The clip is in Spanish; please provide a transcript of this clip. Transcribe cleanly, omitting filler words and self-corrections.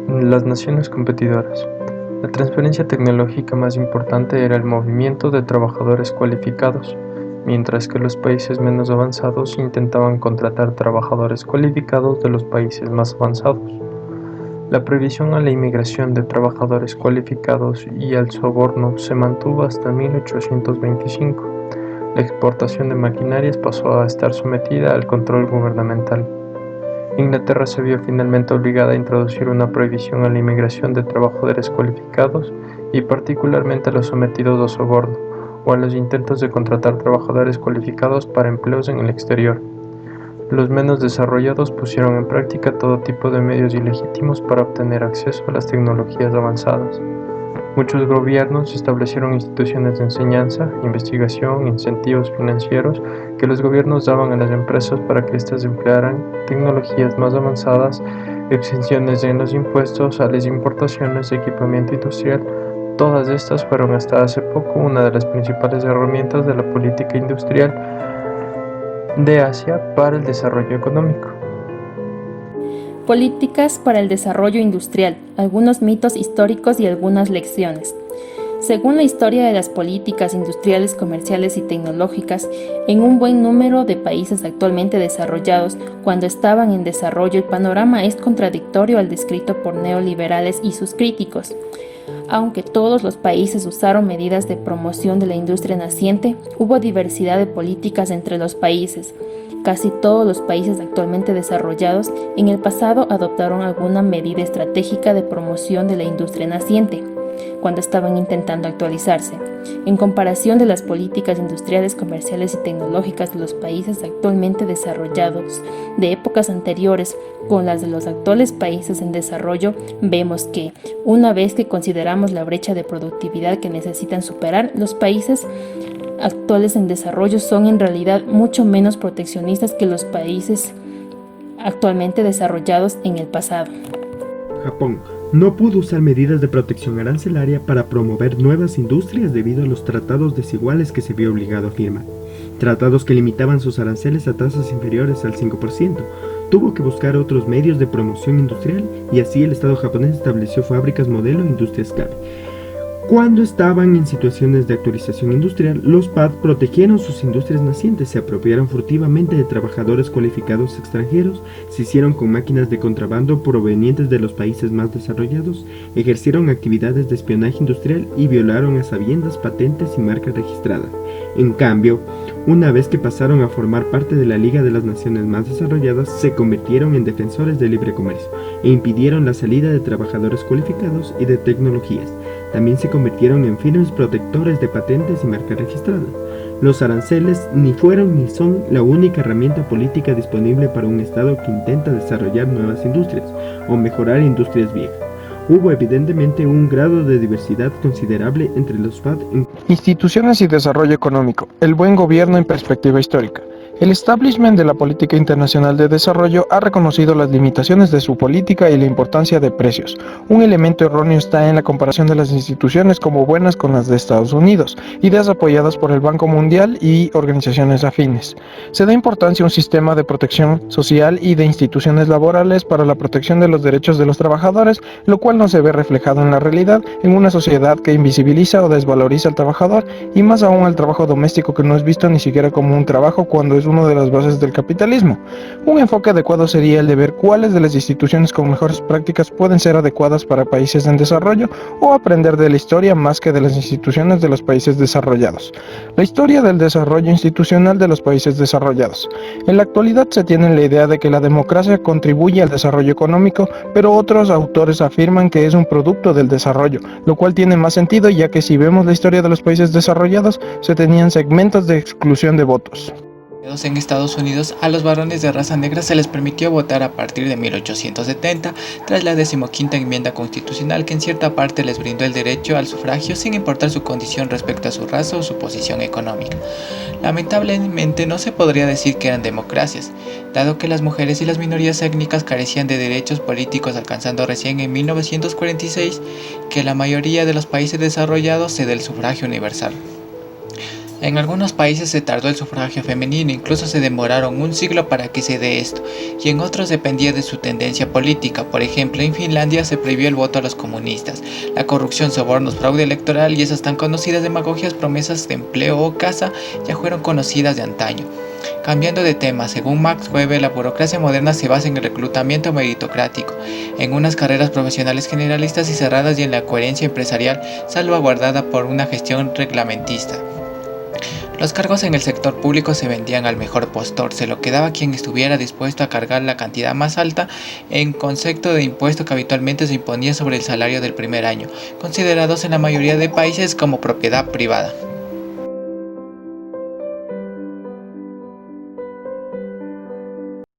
Las naciones competidoras. La transferencia tecnológica más importante era el movimiento de trabajadores cualificados, mientras que los países menos avanzados intentaban contratar trabajadores cualificados de los países más avanzados. La prohibición a la inmigración de trabajadores cualificados y al soborno se mantuvo hasta 1825. La exportación de maquinarias pasó a estar sometida al control gubernamental. Inglaterra se vio finalmente obligada a introducir una prohibición a la inmigración de trabajadores cualificados y particularmente a los sometidos a soborno o a los intentos de contratar trabajadores cualificados para empleos en el exterior. Los menos desarrollados pusieron en práctica todo tipo de medios ilegítimos para obtener acceso a las tecnologías avanzadas. Muchos gobiernos establecieron instituciones de enseñanza, investigación, incentivos financieros que los gobiernos daban a las empresas para que éstas emplearan tecnologías más avanzadas, exenciones en los impuestos a las importaciones de equipamiento industrial. Todas estas fueron hasta hace poco una de las principales herramientas de la política industrial de Asia para el desarrollo económico. Políticas para el desarrollo industrial, algunos mitos históricos y algunas lecciones. Según la historia de las políticas industriales, comerciales y tecnológicas, en un buen número de países actualmente desarrollados, cuando estaban en desarrollo, el panorama es contradictorio al descrito por neoliberales y sus críticos. Aunque todos los países usaron medidas de promoción de la industria naciente, hubo diversidad de políticas entre los países. Casi todos los países actualmente desarrollados en el pasado adoptaron alguna medida estratégica de promoción de la industria naciente, cuando estaban intentando actualizarse. En comparación de las políticas industriales, comerciales y tecnológicas de los países actualmente desarrollados de épocas anteriores con las de los actuales países en desarrollo, vemos que, una vez que consideramos la brecha de productividad que necesitan superar, los países actuales en desarrollo son en realidad mucho menos proteccionistas que los países actualmente desarrollados en el pasado. Japón no pudo usar medidas de protección arancelaria para promover nuevas industrias debido a los tratados desiguales que se vio obligado a firmar. Tratados que limitaban sus aranceles a tasas inferiores al 5%. Tuvo que buscar otros medios de promoción industrial y así el Estado japonés estableció fábricas modelo e industrias clave. Cuando estaban en situaciones de actualización industrial, los PAD protegieron sus industrias nacientes, se apropiaron furtivamente de trabajadores cualificados extranjeros, se hicieron con máquinas de contrabando provenientes de los países más desarrollados, ejercieron actividades de espionaje industrial y violaron a sabiendas patentes y marcas registradas. En cambio, una vez que pasaron a formar parte de la Liga de las Naciones más desarrolladas, se convirtieron en defensores del libre comercio e impidieron la salida de trabajadores cualificados y de tecnologías. También se convirtieron en firmes protectores de patentes y marcas registradas. Los aranceles ni fueron ni son la única herramienta política disponible para un Estado que intenta desarrollar nuevas industrias o mejorar industrias viejas. Hubo evidentemente un grado de diversidad considerable entre los FAD. Instituciones y desarrollo económico. El buen gobierno en perspectiva histórica. El establishment de la política internacional de desarrollo ha reconocido las limitaciones de su política y la importancia de precios. Un elemento erróneo está en la comparación de las instituciones como buenas con las de Estados Unidos, ideas apoyadas por el Banco Mundial y organizaciones afines. Se da importancia a un sistema de protección social y de instituciones laborales para la protección de los derechos de los trabajadores, lo cual no se ve reflejado en la realidad en una sociedad que invisibiliza o desvaloriza al trabajador y más aún al trabajo doméstico, que no es visto ni siquiera como un trabajo cuando es una de las bases del capitalismo. Un enfoque adecuado sería el de ver cuáles de las instituciones con mejores prácticas pueden ser adecuadas para países en desarrollo o aprender de la historia más que de las instituciones de los países desarrollados. La historia del desarrollo institucional de los países desarrollados. En la actualidad se tiene la idea de que la democracia contribuye al desarrollo económico, pero otros autores afirman que es un producto del desarrollo, lo cual tiene más sentido, ya que si vemos la historia de los países desarrollados, se tenían segmentos de exclusión de votos. En Estados Unidos, a los varones de raza negra se les permitió votar a partir de 1870, tras la 15ª enmienda constitucional que en cierta parte les brindó el derecho al sufragio sin importar su condición respecto a su raza o su posición económica. Lamentablemente no se podría decir que eran democracias, dado que las mujeres y las minorías étnicas carecían de derechos políticos, alcanzando recién en 1946 que la mayoría de los países desarrollados se dé el sufragio universal. En algunos países se tardó el sufragio femenino, incluso se demoraron un siglo para que se dé esto, y en otros dependía de su tendencia política. Por ejemplo, en Finlandia se prohibió el voto a los comunistas. La corrupción, sobornos, fraude electoral y esas tan conocidas demagogias, promesas de empleo o casa ya fueron conocidas de antaño. Cambiando de tema, según Max Weber, la burocracia moderna se basa en el reclutamiento meritocrático, en unas carreras profesionales generalistas y cerradas y en la coherencia empresarial salvaguardada por una gestión reglamentista. Los cargos en el sector público se vendían al mejor postor, se lo quedaba quien estuviera dispuesto a cargar la cantidad más alta en concepto de impuesto que habitualmente se imponía sobre el salario del primer año, considerados en la mayoría de países como propiedad privada.